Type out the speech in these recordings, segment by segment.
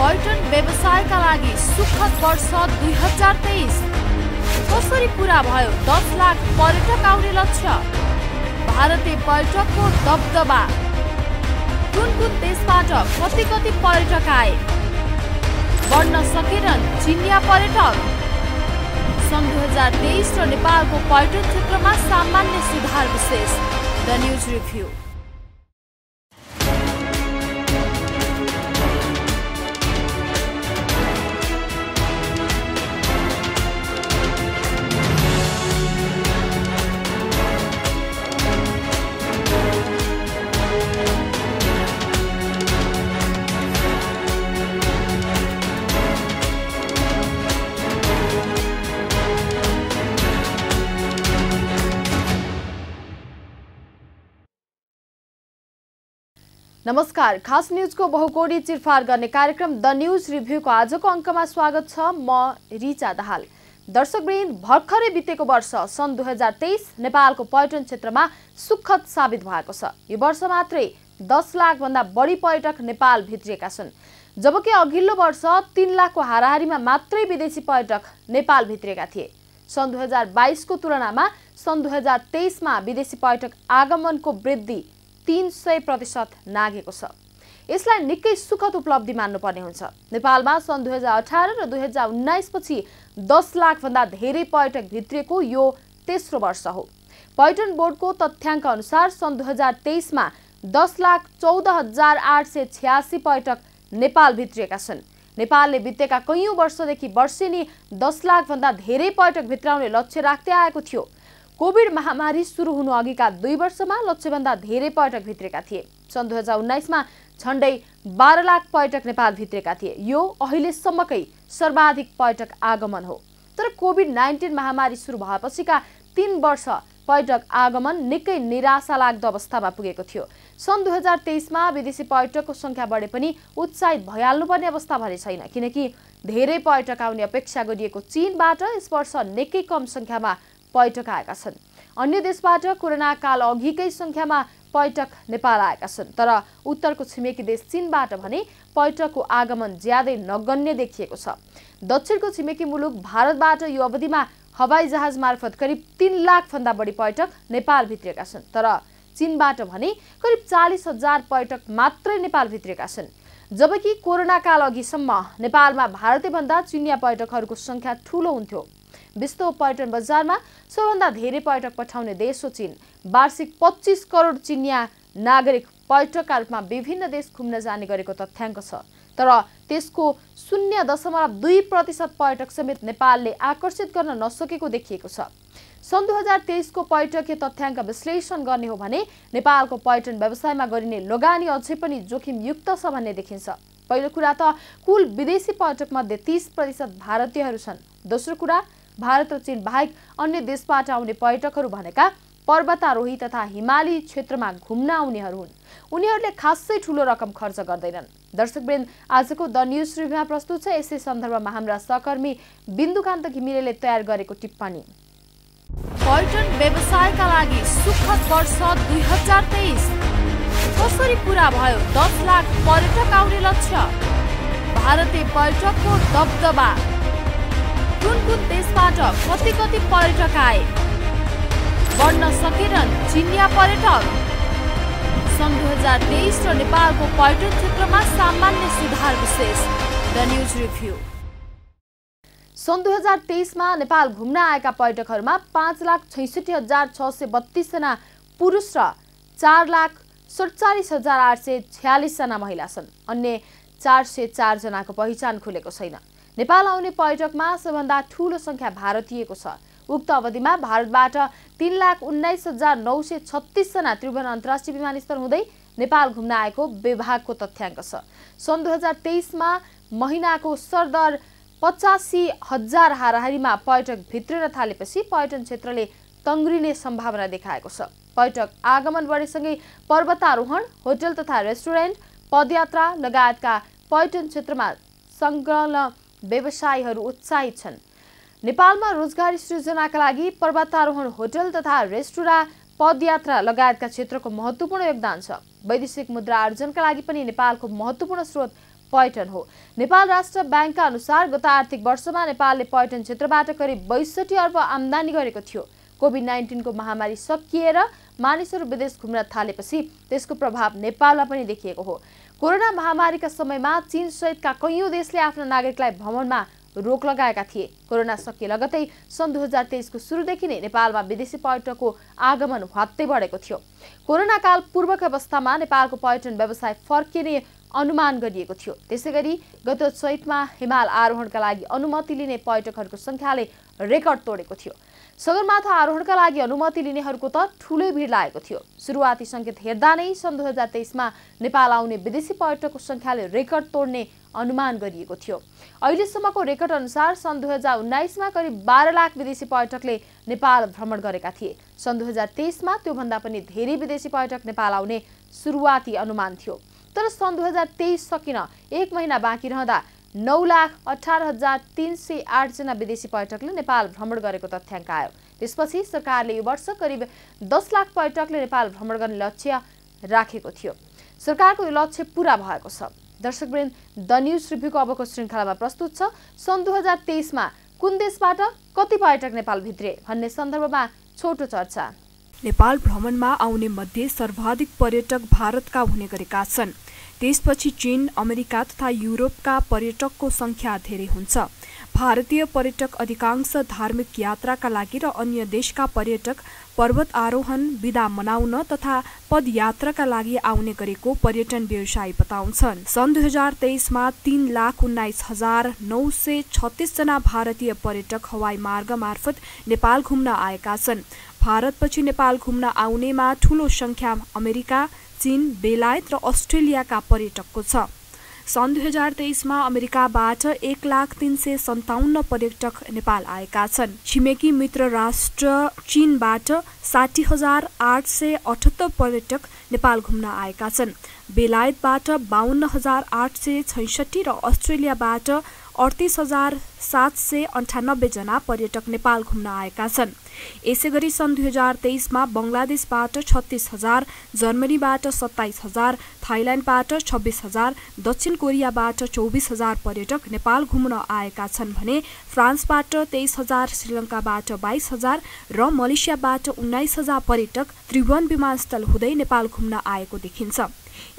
पर्यटन व्यवसायका लागि सुखद वर्ष 2023 कसरी पूरा भयो 10 लाख पर्यटक आउने लक्ष्य। भारतीय पर्यटकको दबदबा। कुन देशबाट कति पर्यटक आए, बढ्न सकेनन् चिनिया पर्यटक। सन् 2023 र नेपालको पर्यटन क्षेत्रमा सामान्य सुधार विशेष। The news review. नमस्कार, खास न्यूजको बहुकोडी चिरफार गर्ने कार्यक्रम द न्यूज रिभ्यूको आजको अङ्कमा स्वागत छ। म रिचा दाहाल। दर्शकवृन्द, भर्खरै बितेको वर्ष सन् 2023 नेपालको पर्यटन क्षेत्रमा सुखद साबित भएको छ। यो वर्ष मात्रै 10 लाख भन्दा बढी पर्यटक नेपाल भित्रिएका छन्, जबकि अघिल्लो वर्ष 3 लाखको हाराहारीमा मात्रै विदेशी पर्यटक नेपाल भित्रिएका थिए। सन् 2022 को तुलनामा सन् 2023 मा विदेशी पर्यटक आगमनको वृद्धि 300% नागेको छ। यसलाई निकै सुखद उपलब्धि मान्नुपर्ने हुन्छ। नेपालमा सन् 2018 र 2019 पछि 10 लाख भन्दा धेरै पर्यटक भित्रिएको यो तेस्रो वर्ष हो। पर्यटन बोर्डको तथ्याङ्क अनुसार सन् 2023 मा 10 लाख 14,886 पर्यटक नेपाल भित्रिएका छन्। नेपालले बितेका कैयौं वर्षदेखि वर्षेनी 10 लाख भन्दा धेरै पर्यटक भित्राउने लक्ष्य राख्दै आएको थियो। कोभिड महामारी सुरु हुनु अघिका 2 वर्षमा लक्ष्यभन्दा धेरै पर्यटक भित्रेका थिए। सन् 2019 मा झण्डै 12 लाख पर्यटक नेपाल भित्रेका थिए। यो अहिलेसम्मकै सर्वाधिक पर्यटक आगमन हो। तर कोभिड-19 महामारी सुरु भएपछिका 3 वर्ष पर्यटक आगमन निकै निराशा लाग्दो अवस्थामा पुगेको थियो। सन् 2023 मा विदेशी पर्यटकको संख्या बढे पनि उत्साहित भइहाल्नुपर्ने अवस्था भने छैन, किनकि धेरै पर्यटक आउने अपेक्षा गरिएको चीनबाट यस वर्ष निकै कम संख्यामा पर्यटक आएका छन्। अन्य देशबाट कोरोना काल अघिकै संख्यामा पर्यटक नेपाल आएका छन्। तर उत्तरको छिमेकी देश चीनबाट भने पर्यटकको आगमन ज्यादै नगण्य देखिएको छ। दक्षिणको छिमेकी मुलुक भारतबाट यो अवधिमा हवाई जहाज मार्फत करिब 3 लाख भन्दा बढी पर्यटक नेपाल भित्रिएका छन्। तर चीनबाट भने करिब 40,000 पर्यटक मात्रै नेपाल भित्रिएका छन्। जबकि कोरोना काल अघिसम्म नेपालमा भारतीय भन्दा चिनिया पर्यटकहरूको संख्या ठूलो हुन्थ्यो। विश्व पर्यटन बजारमा सबभन्दा धेरै पर्यटक पठाउने देश हो चीन। वार्षिक 25 करोड चिनिया नागरिक पर्यटकका रूपमा विभिन्न देश घुम्न जाने गरेको तथ्याङ्क छ। तर त्यसको 0.2% पर्यटक समेत नेपालले आकर्षित गर्न नसकेको देखिएको छ। सन् 2023 को पर्यटकीय तथ्याङ्क विश्लेषण गर्ने हो भने नेपालको पर्यटन व्यवसायमा गरिने लगानी अझै पनि जोखिमयुक्त छ भन्ने देखिन्छ। पहिलो कुरा त कुल विदेशी पर्यटक मध्ये 30% भारतीयहरू छन्। दोस्रो कुरा, भारत र चीन बाहेक अन्य देशबाट आउने पर्यटकहरू भनेका पर्वतारोही तथा हिमाली क्षेत्रमा घुम्न आउनेहरू हुन्। उनीहरूले खासै ठूलो रकम खर्च गर्दैनन्। दर्शकवृन्द, आजको द न्यूज रिभ्यूमा प्रस्तुत छ यसै सन्दर्भमा हाम्रा सहकर्मी बिन्दुकान्त घिमिरेले तयार गरेको टिप्पणी। पर्यटन व्यवसायका लागि सुखद वर्ष 2023 कसरी पूरा भयो 10 लाख पर्यटक आउने लक्ष्य। भारतीय पर्यटकको दबदबा। कुन देशबाट कति पर्यटक आए, बढ्न सकेनन् चिनिया पर्यटक। सन् 2023 र नेपालको पर्यटन क्षेत्रमा सामान्य सुधार विशेष। The news review. सन् 2023 मा नेपाल घुम्न आएका पर्यटकहरूमा 5,66,632 जना पुरुष र 4,47,846 जना महिला छन्। अन्य 404 जनाको पहिचान खुलेको छैन। नेपाल आउने पर्यटकमा सबभन्दा ठूलो संख्या भारतीयको छ। उक्त अवधिमा भारतबाट 3,19,936 जना त्रिभुवन अन्तर्राष्ट्रिय विमानस्थल हुँदै नेपाल घुम्न आएको विभागको तथ्याङ्क छ। सन् 2023 मा महिनाको सरदर 85,000 हाराहारीमा पर्यटक भित्रिन थालेपछि पर्यटन क्षेत्रले तङ्ग्रिने सम्भावना देखाएको छ। पर्यटक आगमन बढेसँगै पर्वतारोहण, होटल तथा रेस्टुरेन्ट, पदयात्रा लगायतका पर्यटन क्षेत्रमा संलग्न व्यवसायीहरू उत्साहित छन्। नेपालमा रोजगारी सृजनाका लागि पर्वतारोहण, होटल तथा रेस्टुरेन्ट, पदयात्रा लगायतका क्षेत्रको महत्त्वपूर्ण योगदान छ। वैदेशिक मुद्रा आर्जनका लागि पनि नेपालको महत्त्वपूर्ण स्रोत पर्यटन हो। नेपाल राष्ट्र ब्याङ्कका अनुसार गत आर्थिक वर्षमा नेपालले पर्यटन क्षेत्रबाट करिब 62 अर्ब आम्दानी गरेको थियो। कोभिड-19 को महामारी सकिएर मानिसहरू विदेश घुम्न थालेपछि त्यसको प्रभाव नेपालमा पनि देखिएको हो। कोरोना महामारीका समयमा चीन सहितका कैयौं देशले आफ्ना नागरिकलाई भ्रमणमा रोक लगाएका थिए। कोरोना सकिए लगतै सन् 2023 को सुरुदेखि नै नेपालमा विदेशी पर्यटकको आगमन ह्वात्तै बढेको थियो। कोरोना काल पूर्वको अवस्थामा नेपालको पर्यटन व्यवसाय फर्किने अनुमान गरिएको थियो। त्यसैगरी गत चैतमा हिमाल आरोहणका लागि अनुमति लिने पर्यटकहरूको संख्याले रेकर्ड तोडेको थियो। सगरमाथा आरोहणका लागि अनुमति लिनेहरूको त ठूलै भिड लागेको थियो। सुरुवाती संकेत हेर्दा नै सन् 2023 मा नेपाल आउने विदेशी पर्यटकको संख्याले रेकर्ड तोड्ने अनुमान गरिएको थियो। अहिलेसम्मको रेकर्ड अनुसार सन् 2019 मा करिब 12 लाख विदेशी पर्यटकले नेपाल भ्रमण गरेका थिए। सन् 2023 मा त्योभन्दा पनि धेरै विदेशी पर्यटक नेपाल आउने सुरुवाती अनुमान थियो। तर सन् 2023 सकिन 1 महिना बाँकी रहँदा 9,18,308 जना विदेशी पर्यटकले नेपाल भ्रमण गरेको तथ्याङ्क आयो। त्यसपछि सरकारले यो वर्ष करिब 10 लाख पर्यटकले नेपाल भ्रमण गर्ने लक्ष्य राखेको थियो। सरकारको यो लक्ष्य पूरा भएको छ। दर्शकवृन्द, द न्यूज रिभ्यूको अबको श्रृङ्खलामा प्रस्तुत छ सन् 2023 मा कुन देशबाट कति पर्यटक नेपाल भित्रे भन्ने सन्दर्भमा छोटो चर्चा। नेपाल भ्रमणमा आउने मध्ये सर्वाधिक पर्यटक भारतका हुने गरेका छन्। त्यसपछि चीन, अमेरिका तथा युरोपका पर्यटकको संख्या धेरै हुन्छ। भारतीय पर्यटक अधिकांश धार्मिक यात्राका लागि र अन्य देशका पर्यटक पर्वत आरोहण, बिदा मनाउन तथा पदयात्राका लागि आउने गरेको पर्यटन व्यवसायी बताउँछन्। सन् 2023 मा 3,19,936 जना भारतीय पर्यटक हवाई मार्ग मार्फत नेपाल घुम्न आएका छन्। भारतपछि नेपाल घुम्न आउनेमा ठूलो संख्या अमेरिका, चीन, बेलायत र अस्ट्रेलियाका पर्यटकको छ। सन् 2023 मा अमेरिकाबाट 1,357,000 पर्यटक नेपाल आएका छन्। छिमेकी मित्र राष्ट्र चीनबाट 60,878 पर्यटक नेपाल घुम्न आएका छन्। बेलायतबाट 52,866 र अस्ट्रेलियाबाट 38,798 जना पर्यटक नेपाल घुम्न आएका छन्। यसैगरी सन् 2023 मा बंगलादेशबाट 36,000, जर्मनीबाट 27,000, थाइल्याण्डबाट 26,000, दक्षिण कोरियाबाट 24,000 पर्यटक नेपाल घुम्न आएका छन् भने फ्रान्सबाट 23,000, श्रीलङ्काबाट 22,000 र मलेसियाबाट 19,000 पर्यटक त्रिभुवन विमानस्थल हुँदै नेपाल घुम्न आएको देखिन्छ।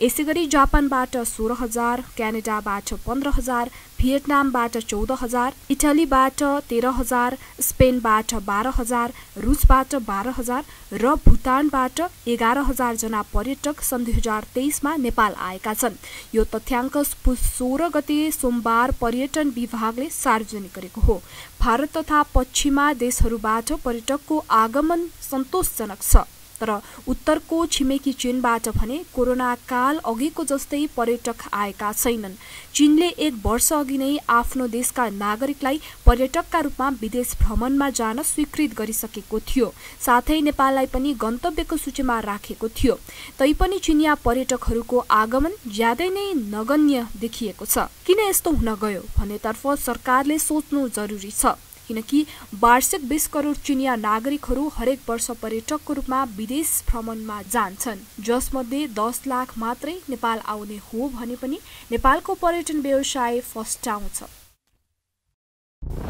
यसैगरी जापानबाट 16,000, क्यानाडाबाट 15,000, भियतनामबाट 14,000, इटालीबाट 13,000, स्पेनबाट 12,000, रुसबाट 12,000 र भुटानबाट 11,000 जना पर्यटक सन् 2023 मा नेपाल आएका छन्। यो तथ्याङ्क 16 गते सोमबार पर्यटन विभागले सार्वजनिक गरेको हो। भारत तथा पश्चिमा देशहरूबाट पर्यटकको आगमन सन्तोषजनक छ। तर उत्तरको छिमेकी चीनबाट भने कोरोना काल अघिको जस्तै पर्यटक आएका छैनन्। चीनले 1 वर्ष अघि नै आफ्नो देशका नागरिकलाई पर्यटकका रूपमा विदेश भ्रमणमा जान स्वीकृत गरिसकेको थियो। साथै नेपाललाई पनि गन्तव्यको सूचीमा राखेको थियो। तैपनि चिनिया पर्यटकहरूको आगमन ज्यादै नै नगण्य देखिएको छ। किन यस्तो हुन गयो भन्नेतर्फ सरकारले सोच्नु जरुरी छ। किनकि वार्षिक 20 करोड चिनिया नागरिकहरू हरेक वर्ष पर्यटकको रूपमा विदेश भ्रमणमा जान्छन्, जसमध्ये 10 लाख मात्रै नेपाल आउने हो भने पनि नेपालको पर्यटन व्यवसाय फस्टाउँछ।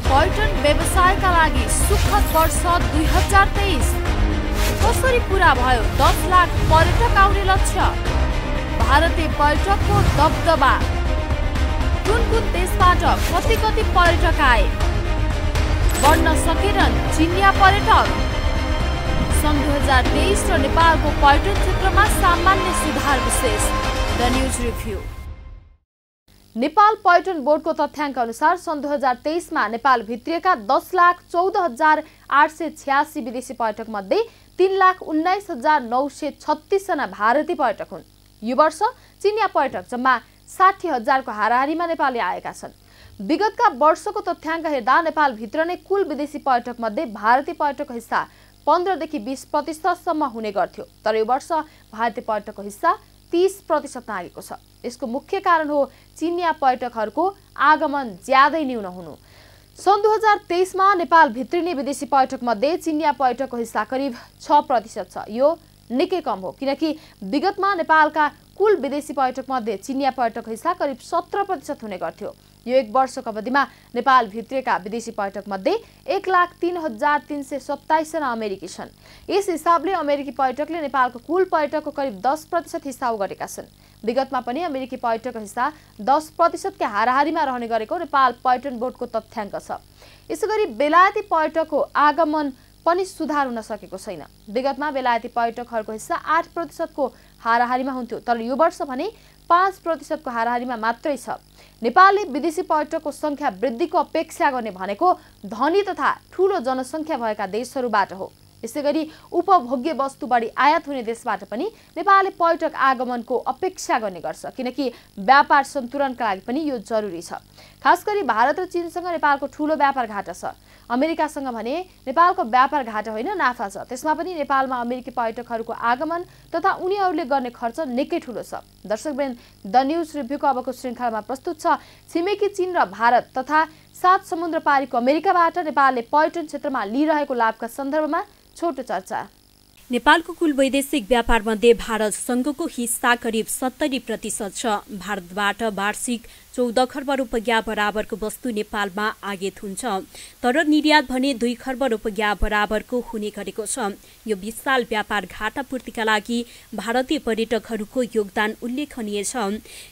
पर्यटन व्यवसायका लागि सुखद वर्ष 2023 कसरी पूरा भयो 10 लाख पर्यटक आउने लक्ष्य? भारतीय पर्यटकको दबदबा, कुन देशबाट कति पर्यटक आए? बढ्न सकेनन् चिनिया पर्यटक? सन् 2023 र नेपालको पर्यटन क्षेत्रमा सामान्य सुधार विशेष। The news review. नेपाल पर्यटन बोर्डको तथ्याङ्क अनुसार सन् 2023 मा नेपाल भित्रिएका 10,14,886 विदेशी पर्यटक मध्ये 3,19,936 जना भारतीय पर्यटक हुन्। यो वर्ष चिनिया पर्यटक जम्मा 60,000 को हाराहारीमा नेपालले आएका छन्। विगतका वर्षको तथ्याङ्क हेर्दा नेपाल भित्र नै कुल विदेशी पर्यटक मध्ये भारतीय पर्यटकको हिस्सा 15 देखि 20% सम्म हुने गर्थ्यो। तर यो वर्ष भारतीय पर्यटकको हिस्सा 30% नागेको छ। यसको मुख्य कारण हो चिनिया पर्यटकहरूको आगमन ज्यादै न्यून हुनु। सन् 2023 मा नेपाल भित्रिने विदेशी पर्यटक मध्ये चिनिया पर्यटकको हिस्सा करिब 6% छ। यो निकै कम हो, किनकि विगतमा नेपालका कुल विदेशी पर्यटक मध्ये चिनिया पर्यटकको हिस्सा करिब 17% हुने गर्थ्यो। यो एक वर्षको अवधिमा नेपाल भित्रेका विदेशी पर्यटक मध्ये 1,03,327 जना अमेरिकी छन्। यस हिसाबले अमेरिकी पर्यटकले नेपालको कुल पर्यटकको करिब 10% हिस्सा ओगटेका छन्। विगतमा पनि अमेरिकी पर्यटकको हिस्सा 10% का हाराहारीमा रहने गरेको नेपाल पर्यटन बोर्डको तथ्याङ्क छ। यसैगरी बेलायती पर्यटकको आगमन पनि सुधार हुन सकेको छैन। विगतमा बेलायती पर्यटकहरूको हिस्सा 8% को हाराहारीमा हुन्थ्यो, तर यो वर्ष भने 5% को हाराहारीमा मात्रै छ। नेपालले विदेशी पर्यटकको संख्या वृद्धिको अपेक्षा गर्ने भनेको धनी तथा ठूलो जनसंख्या भएका देशहरूबाट हो। यसैगरी उपभोग्य वस्तु बढी आयात हुने देशबाट पनि नेपालले पर्यटक आगमनको अपेक्षा गर्ने गर्छ, किनकि व्यापार सन्तुलनका लागि पनि यो जरुरी छ। खास गरी भारत र चीनसँग नेपालको ठूलो व्यापार घाटा छ। अमेरिकासँग भने नेपालको व्यापार घाटा होइन, नाफा छ। त्यसमा पनि नेपालमा अमेरिकी पर्यटकहरूको आगमन तथा उनीहरूले गर्ने खर्च निकै ठूलो छ। दर्शकवृन्द, द न्यूज रिभ्यूको अबको श्रृङ्खलामा प्रस्तुत छ छिमेकी चीन र भारत तथा 7 समुद्र पारीको अमेरिकाबाट नेपालले पर्यटन क्षेत्रमा लिइरहेको लाभका सन्दर्भमा छोटो चर्चा। नेपालको कुल वैदेशिक व्यापार मध्ये भारतसँगको हिस्सा करिब 70% छ। भारतबाट वार्षिक 14 खर्ब रुपैयाँ बराबरको वस्तु नेपालमा आयात हुन्छ, तर निर्यात भने 2 खर्ब रुपैयाँ बराबरको हुने गरेको छ। यो विशाल व्यापार घाटा पूर्तिका लागि भारतीय पर्यटकहरूको योगदान उल्लेखनीय छ।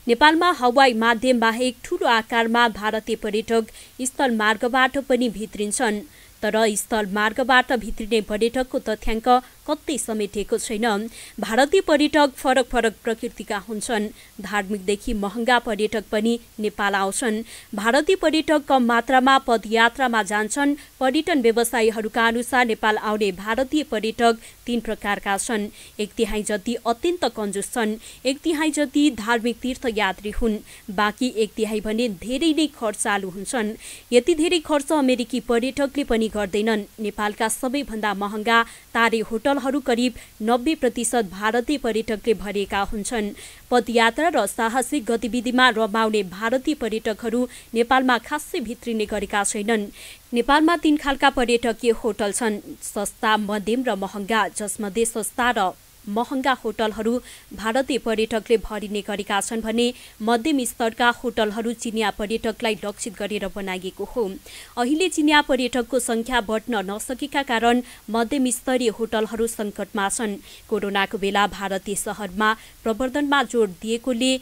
नेपालमा हवाई माध्यम बाहेक ठूलो आकारमा भारतीय पर्यटक स्थल मार्गबाट पनि भित्रिन्छन्, तर स्थल मार्गबाट भित्रिने पर्यटकको तथ्याङ्क कतै समेटेको छैन। भारतीय पर्यटक फरक फरक प्रकृतिका हुन्छन्। धार्मिकदेखि महँगा पर्यटक पनि नेपाल आउँछन्। भारतीय पर्यटक कम मात्रामा पदयात्रामा जान्छन्। पर्यटन व्यवसायीहरूका अनुसार नेपाल आउने भारतीय पर्यटक 3 प्रकारका छन्। 1/3 जति अत्यन्त कन्जुस छन्, 1/3 जति धार्मिक तीर्थयात्री हुन्, बाँकी 1/3 भने धेरै नै खर्चालु हुन्छन्। यति धेरै खर्च अमेरिकी पर्यटकले पनि गर्दैनन्। नेपालका सबैभन्दा महँगा तारे होटलहरू करिब 90% भारतीय पर्यटकले भरेका हुन्छन्। पदयात्रा र साहसिक गतिविधिमा रमाउने भारतीय पर्यटकहरू नेपालमा खासै भित्रिने गरेका छैनन्। नेपालमा 3 खालका पर्यटकीय होटल छन्, सस्ता, मध्यम र महँगा, जसमध्ये सस्ता र महँगा होटलहरू भारतीय पर्यटकले भरिने गरेका छन् भने मध्यम स्तरका होटलहरू चिनिया पर्यटकलाई लक्षित गरेर बनाइएको हो। अहिले चिनिया पर्यटकको संख्या बढ्न नसकेका कारण मध्यम स्तरीय होटलहरू सङ्कटमा छन्। कोरोनाको बेला भारतीय शहरमा प्रवर्धनमा जोड दिएकोले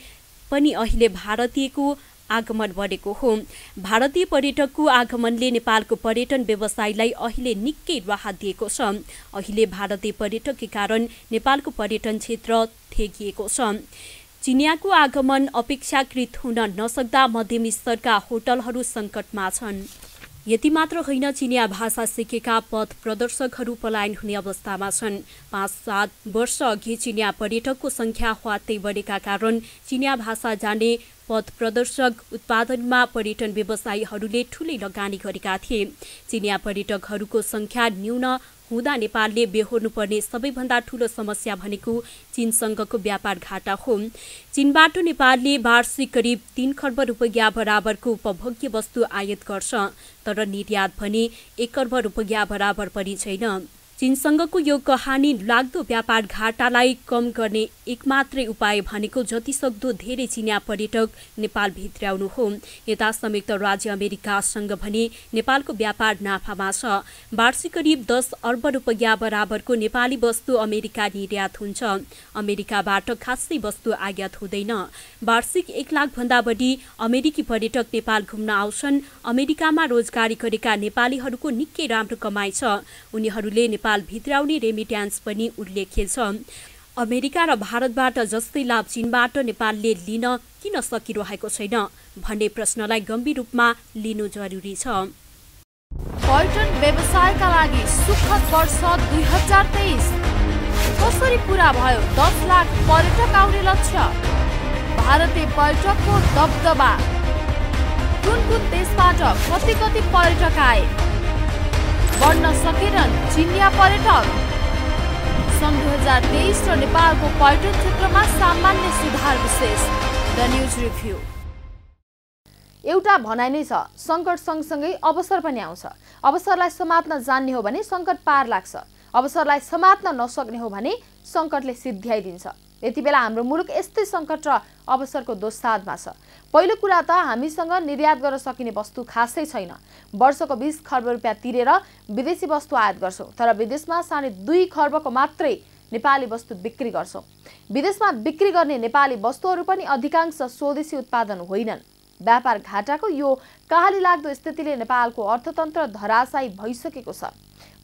पनि अहिले भारतीयको आगमन बढेको हो। भारतीय पर्यटकको आगमनले नेपालको पर्यटन व्यवसायलाई अहिले निकै राहत दिएको छ। अहिले भारतीय पर्यटककै कारण नेपालको पर्यटन क्षेत्र थेगिएको छ। चिनियाको आगमन अपेक्षाकृत हुन नसक्दा मध्यम स्तरका होटलहरू सङ्कटमा छन्। यति मात्र होइन, चिनिया भाषा सिकेका पथ प्रदर्शकहरू पलायन हुने अवस्थामा छन्। 5-7 वर्ष अघि चिनिया पर्यटकको संख्या ह्वात्तै बढेका कारण चिनिया भाषा जाने पथ प्रदर्शक उत्पादनमा पर्यटन व्यवसायीहरूले ठूलै लगानी गरेका थिए। चिनिया पर्यटकहरूको संख्या न्यून हुँदा नेपालले बेहोर्नुपर्ने सबैभन्दा ठूलो समस्या भनेको चीनसँगको व्यापार घाटा हो। चीनबाट नेपालले वार्षिक करिब 3 खर्ब रुपैयाँ बराबरको उपभोग्य वस्तु आयात गर्छ, तर निर्यात भने 1 खर्ब रुपैयाँ बराबर पनि छैन। चीनसँगको यो कहानी लाग्दो व्यापार घाटालाई कम गर्ने एकमात्रै उपाय भनेको जतिसक्दो धेरै चिनिया पर्यटक नेपाल भित्र्याउनु हो। यता संयुक्त राज्य अमेरिकासँग भने नेपालको व्यापार नाफामा छ। वार्षिक करिब 10 अर्ब रुपैयाँ बराबरको नेपाली वस्तु अमेरिका निर्यात हुन्छ। अमेरिकाबाट खासै वस्तु आयात हुँदैन। वार्षिक 1 लाख भन्दा बढी अमेरिकी पर्यटक नेपाल घुम्न आउँछन्। अमेरिकामा रोजगारी गरेका नेपालीहरूको निकै राम्रो कमाइ छ। उनीहरूले नेपाल भित्राउने रेमिट्यान्स पनि उल्लेख्य छ। अमेरिका र भारतबाट जस्तै लाभ चीनबाट नेपालले लिन किन सकिरहेको छैन भन्ने प्रश्नलाई गम्भीर रूपमा लिनु जरुरी छ। पर्यटन व्यवसायका लागि सुखद वर्ष 2023 कसरी पूरा भयो? 10 लाख पर्यटक आउने लक्ष्य। भारतीय पर्यटकको दबदबा। कुन देशबाट कति पर्यटक आए? बढ्न सकेनन् चिनिया पर्यटक। सन् 2023 र नेपालको पर्यटन क्षेत्रमा सामान्य सुधार विशेष। The news review. एउटा भनाइ नै छ, सङ्कट सँगसँगै अवसर पनि आउँछ। अवसरलाई समात्न जान्ने हो भने सङ्कट पार लाग्छ, अवसरलाई समात्न नसक्ने हो भने सङ्कटले सिद्ध्याइदिन्छ। यति बेला हाम्रो मुलुक यस्तै सङ्कट र अवसरको दोस्साधमा छ। पहिलो कुरा त हामीसँग निर्यात गर्न सकिने वस्तु खासै छैन। वर्षको 20 खर्ब रुपियाँ तिरेर विदेशी वस्तु आयात गर्छौँ, तर विदेशमा 2.5 खर्बको मात्रै नेपाली वस्तु बिक्री गर्छौँ। विदेशमा बिक्री गर्ने नेपाली वस्तुहरू पनि अधिकांश स्वदेशी उत्पादन होइनन्। व्यापार घाटाको यो कहाली लाग्दो स्थितिले नेपालको अर्थतन्त्र धराशायी भइसकेको छ।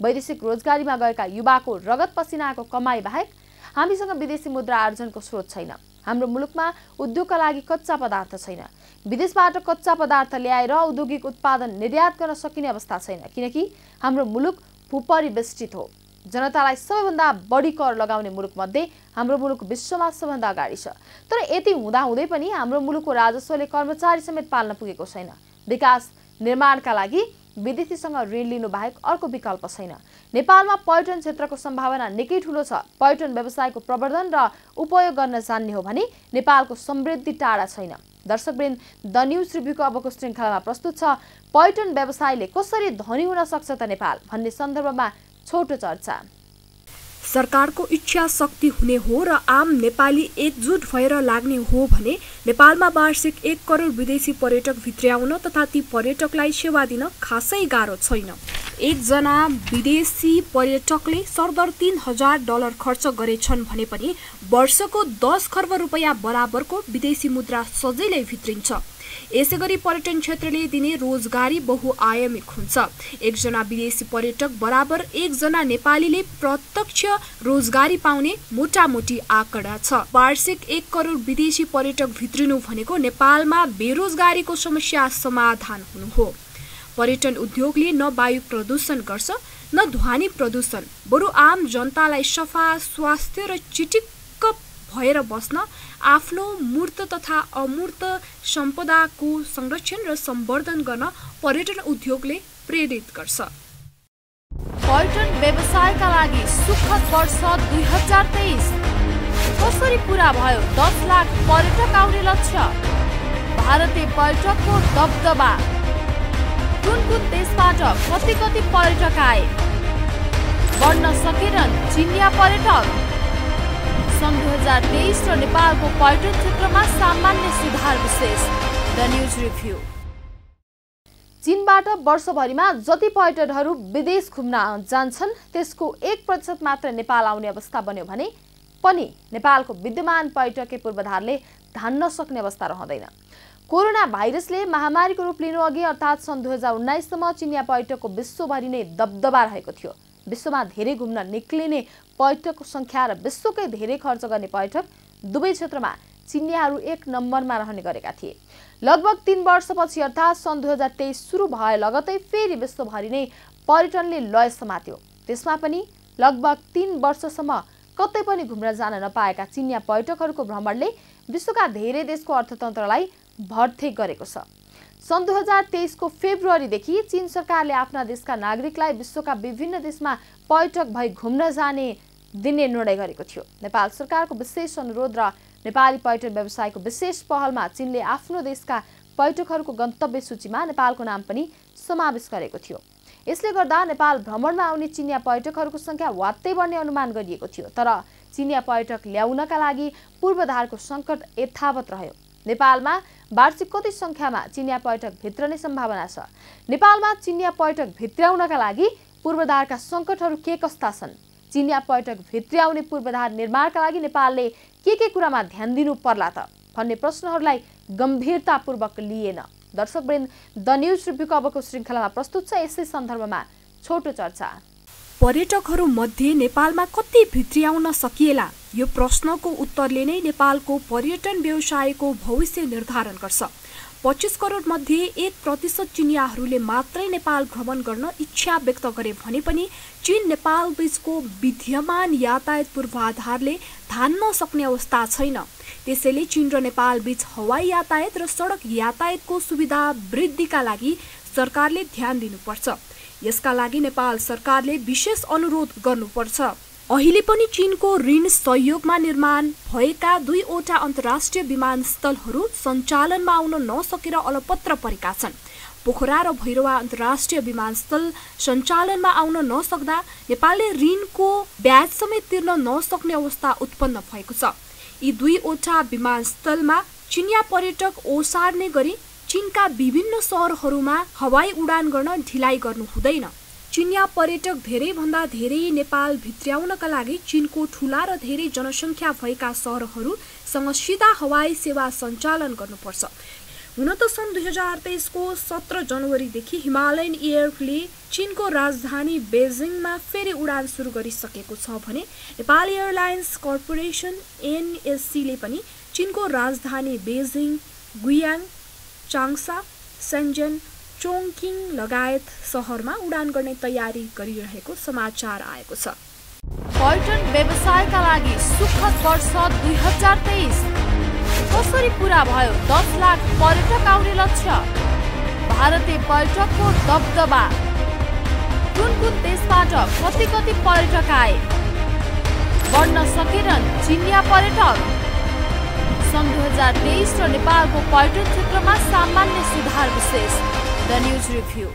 वैदेशिक रोजगारीमा गएका युवाको रगत पसिनाको कमाई बाहेक हामीसँग विदेशी मुद्रा आर्जनको स्रोत छैन। हाम्रो मुलुकमा उद्योगका लागि कच्चा पदार्थ छैन। विदेशबाट कच्चा पदार्थ ल्याएर औद्योगिक उत्पादन निर्यात गर्न सकिने अवस्था छैन, किनकि हाम्रो मुलुक भूपरिवेष्टित हो। जनतालाई सबैभन्दा बढी कर लगाउने मुलुकमध्ये हाम्रो मुलुक विश्वमा सबभन्दा अगाडि छ। तर यति हुँदाहुँदै पनि हाम्रो मुलुकको राजस्वले कर्मचारी समेत पाल्न पुगेको छैन। विकास निर्माणका लागि विदेशीसँग ऋण लिनु बाहेक अर्को विकल्प छैन। नेपालमा पर्यटन क्षेत्रको सम्भावना निकै ठूलो छ। पर्यटन व्यवसायको प्रवर्धन र उपयोग गर्न जान्ने हो भने नेपालको समृद्धि टाढा छैन। दर्शकवृन्द, द न्यूज रिभ्यूको अबको श्रृङ्खलामा प्रस्तुत छ पर्यटन व्यवसायले कसरी धनी हुन सक्छ त नेपाल भन्ने सन्दर्भमा छोटो चर्चा। सरकारको इच्छा शक्ति हुने हो र आम नेपाली एकजुट भएर लाग्ने हो भने नेपालमा वार्षिक 1 करोड विदेशी पर्यटक भित्र्याउन तथा ती पर्यटकलाई सेवा दिन खासै गाह्रो छैन। एकजना विदेशी पर्यटकले सरदर $3,000 खर्च गरेछन् भने पनि वर्षको 10 खर्ब रुपियाँ बराबरको विदेशी मुद्रा सजिलै भित्रिन्छ। यसैगरी पर्यटन क्षेत्रले दिने रोजगारी बहुआयामिक हुन्छ। एकजना विदेशी पर्यटक बराबर एकजना नेपालीले प्रत्यक्ष रोजगारी पाउने मोटामोटी आँकडा छ। वार्षिक 1 करोड विदेशी पर्यटक भित्रिनु भनेको नेपालमा बेरोजगारीको समस्या समाधान हुनु हो। पर्यटन उद्योगले न वायु प्रदूषण गर्छ न ध्वनि प्रदूषण, बरु आम जनतालाई सफा, स्वास्थ्य र चिटिक्क भएर बस्न, आफ्नो मूर्त तथा अमूर्त सम्पदाको संरक्षण र सम्वर्धन गर्न पर्यटन उद्योगले प्रेरित गर्छ। पर्यटन व्यवसायका लागि सुखद वर्ष 2023 कसरी पूरा भयो 10 लाख पर्यटक आउने लक्ष्य? भारतीय पर्यटकको दबदबा, कुन देशबाट कति पर्यटक आए? बढ्न सकेनन् चिनिया पर्यटक? सन् 2023 र नेपालको पर्यटन क्षेत्रमा सामान्य सुधार विशेष। The news review. चीनबाट वर्षभरिमा जति पर्यटकहरू विदेश घुम्न जान्छन् त्यसको 1% मात्र नेपाल आउने अवस्था बन्यो भने पनि नेपालको विद्यमान पर्यटकीय पूर्वाधारले धान्न सक्ने अवस्था रहँदैन। कोरोना भाइरसले महामारीको रूप लिनु अघि अर्थात् सन् 2019 सम्म चिनिया पर्यटकको विश्वभरि नै दबदबा रहेको थियो। विश्वमा धेरै घुम्न निक्लिने पर्यटकको संख्या र विश्वकै धेरै खर्च गर्ने पर्यटक दुवै क्षेत्रमा चिनियाहरू 1 नम्बरमा रहने गरेका थिए। लगभग 3 वर्षपछि अर्थात् सन् 2023 सुरु भए लगतै फेरि विश्वभरि नै पर्यटनले लय समात्यो। त्यसमा पनि लगभग 3 वर्षसम्म कतै पनि घुम्न जान नपाएका चिनिया पर्यटकहरूको भ्रमणले विश्वका धेरै देशको अर्थतन्त्रलाई भर्थे गरेको छ। सन् 2023 को फेब्रुअरीदेखि चीन सरकारले आफ्ना देशका नागरिकलाई विश्वका विभिन्न देशमा पर्यटक भई घुम्न जाने दिने निर्णय गरेको थियो। नेपाल सरकारको विशेष अनुरोध र नेपाली पर्यटन व्यवसायको विशेष पहलमा चीनले आफ्नो देशका पर्यटकहरूको गन्तव्य सूचीमा नेपालको नाम पनि समावेश गरेको थियो। यसले गर्दा नेपाल भ्रमणमा आउने चिनिया पर्यटकहरूको संख्या वात्तै बढ्ने अनुमान गरिएको थियो। तर चिनिया पर्यटक ल्याउनका लागि पूर्वाधारको सङ्कट यथावत रह्यो। नेपालमा वार्षिक कति संख्यामा चिनिया पर्यटक भित्रने सम्भावना छ? नेपालमा चिनिया पर्यटक भित्र्याउनका लागि पूर्वाधारका सङ्कटहरू के कस्ता छन्? चिनिया पर्यटक भित्र्याउने पूर्वाधार निर्माणका लागि नेपालले के कुरामा ध्यान दिनु पर्ला त भन्ने प्रश्नहरूलाई गम्भीरतापूर्वक लिएन। दर्शकवृन्द, द न्यूज रिभ्यूको अबको श्रृङ्खलामा प्रस्तुत छ यसै सन्दर्भमा छोटो चर्चा। पर्यटकहरू मध्ये नेपालमा कति भित्र्याउन सकिएला? यो प्रश्नको उत्तरले नै नेपालको पर्यटन व्यवसायको भविष्य निर्धारण गर्छ। 25 करोड मध्ये 1% चिनियाहरूले मात्रै नेपाल भ्रमण गर्न इच्छा व्यक्त गरे भने पनि चीन नेपाल बीचको विद्यमान यातायात पूर्वाधारले धान्न सक्ने अवस्था छैन। त्यसैले चीन र नेपाल बीच हवाई यातायात र सडक यातायातको सुविधा वृद्धिका लागि सरकारले ध्यान दिनुपर्छ। यसका लागि नेपाल सरकारले विशेष अनुरोध गर्नुपर्छ। अहिले पनि चीनको ऋण सहयोगमा निर्माण भएका 2वटा अन्तर्राष्ट्रिय विमानस्थलहरू सञ्चालनमा आउन नसकेर अलपत्र परेका छन्। पोखरा र भैरवा अन्तर्राष्ट्रिय विमानस्थल सञ्चालनमा आउन नसक्दा नेपालले ऋणको ब्याज समेत तिर्न नसक्ने अवस्था उत्पन्न भएको छ। यी 2वटा विमानस्थलमा चिनिया पर्यटक ओसार्ने गरी चीनका विभिन्न शहरहरूमा हवाई उडान गर्न ढिलाइ गर्नु हुँदैन। चिनिया पर्यटक धेरैभन्दा धेरै नेपाल भित्र्याउनका लागि चीनको ठूला र धेरै जनसङ्ख्या भएका शहरहरूसँग सिधा हवाई सेवा सञ्चालन गर्नुपर्छ। हुन त सन् 2023 को 17 जनवरीदेखि हिमालयन एयरले चीनको राजधानी बेजिङमा फेरि उडान सुरु गरिसकेको छ भने नेपाल एयरलाइन्स कर्पोरेसन एनएससीले पनि चीनको राजधानी बेजिङ, गुयाङ, चाङसा, सेन्जन, चोङकिङ लगायत शहरमा उडान गर्ने तयारी गरिरहेको समाचार आएको छ। पर्यटन व्यवसायका लागि सुखद वर्ष 2023 कसरी पूरा भयो 10 लाख पर्यटक आउने लक्ष्य? भारतीय पर्यटकको दबदबा, कुन देशबाट कति पर्यटक आए? बढ्न सकेनन् चिनिया पर्यटक? सन् 2023 र नेपालको पर्यटन क्षेत्रमा सामान्य सुधार विशेष द न्यूज रिभ्यू।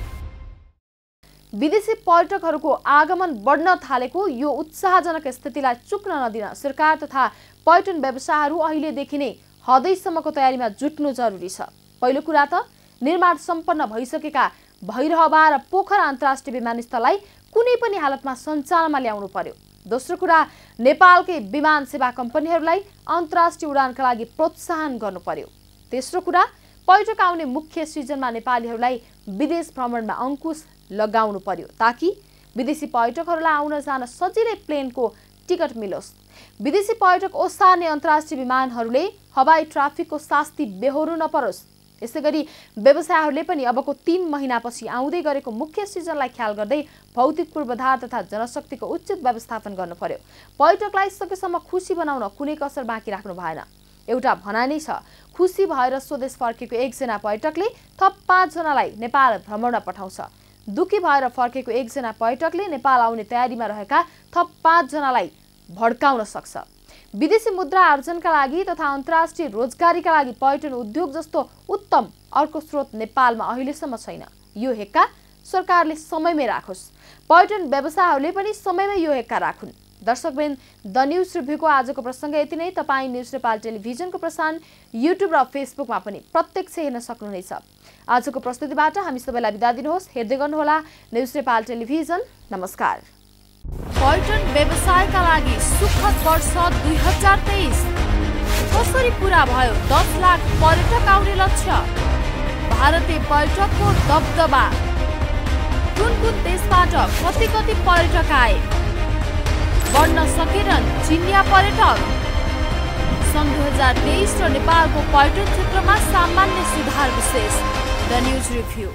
विदेशी पर्यटकहरूको आगमन बढ्न थालेको यो उत्साहजनक स्थितिलाई चुक्न नदिन सरकार तथा पर्यटन व्यवसायहरू अहिलेदेखि नै हदैसम्मको तयारीमा जुट्नु जरुरी छ। पहिलो कुरा त निर्माण सम्पन्न भइसकेका भैरहवा र पोखरा अन्तर्राष्ट्रिय विमानस्थललाई कुनै पनि हालतमा सञ्चालनमा ल्याउनु पर्यो। दोस्रो कुरा नेपालकै विमान सेवा कम्पनीहरूलाई अन्तर्राष्ट्रिय उडानका लागि प्रोत्साहन गर्नु पर्यो। तेस्रो कुरा पर्यटक आउने मुख्य सिजनमा नेपालीहरूलाई विदेश भ्रमणमा अंकुश लगाउनु पर्यो ताकि विदेशी पर्यटकहरूलाई आउन जान सजिलै प्लेनको टिकट मिलोस्। विदेशी पर्यटक ओसार्ने अन्तर्राष्ट्रिय विमानहरूले हवाई ट्राफिकको शास्ति बेहोर्नु नपरोस्। यसैगरी व्यवसायहरूले पनि अबको 3 महिनापछि आउँदै गरेको मुख्य सिजनलाई ख्याल गर्दै भौतिक पूर्वाधार तथा जनशक्तिको उचित व्यवस्थापन गर्नु पर्यो। पर्यटकलाई सकेसम्म खुसी बनाउन कुनै कसर बाँकी राख्नु भएन। एउटा भनाइ नै छ, खुसी भएर स्वदेश फर्केको 1 जना पर्यटकले थप 5 जनालाई नेपाल भ्रमणमा पठाउँछ। दुखी भएर फर्केको 1 जना पर्यटकले नेपाल आउने तयारीमा रहेका थप 5 जनालाई भड्काउन सक्छ। विदेशी मुद्रा आर्जनका लागि तथा अन्तर्राष्ट्रिय रोजगारीका लागि पर्यटन उद्योग जस्तो उत्तम अर्को स्रोत नेपालमा अहिलेसम्म छैन। यो हेक्का सरकारले समयमै राखोस्, पर्यटन व्यवसायहरूले पनि समयमै यो हेक्का राखुन्। दर्शकवृन्द, द न्यूज रिभ्यूको आजको प्रसङ्ग यति नै। तपाईँ न्यूज नेपाल टेलिभिजनको प्रसारण युट्युब र फेसबुकमा पनि प्रत्यक्ष हेर्न सक्नुहुनेछ। आजको प्रस्तुतिबाट हामी सबैलाई बिदा दिनुहोस्। हेर्दै गर्नुहोला न्यूज नेपाल टेलिभिजन। नमस्कार। पर्यटन व्यवसायका लागि सुखद वर्ष 2023 कसरी पूरा भयो 10 लाख पर्यटक आउने लक्ष्य? भारतीय पर्यटकको दबदबा, कुन देशबाट कति पर्यटक आए? बढ्न सकेनन् चिनिया पर्यटक? सन् 2023 र नेपालको पर्यटन क्षेत्रमा सामान्य सुधार विशेष द न्यूज रिभ्यू।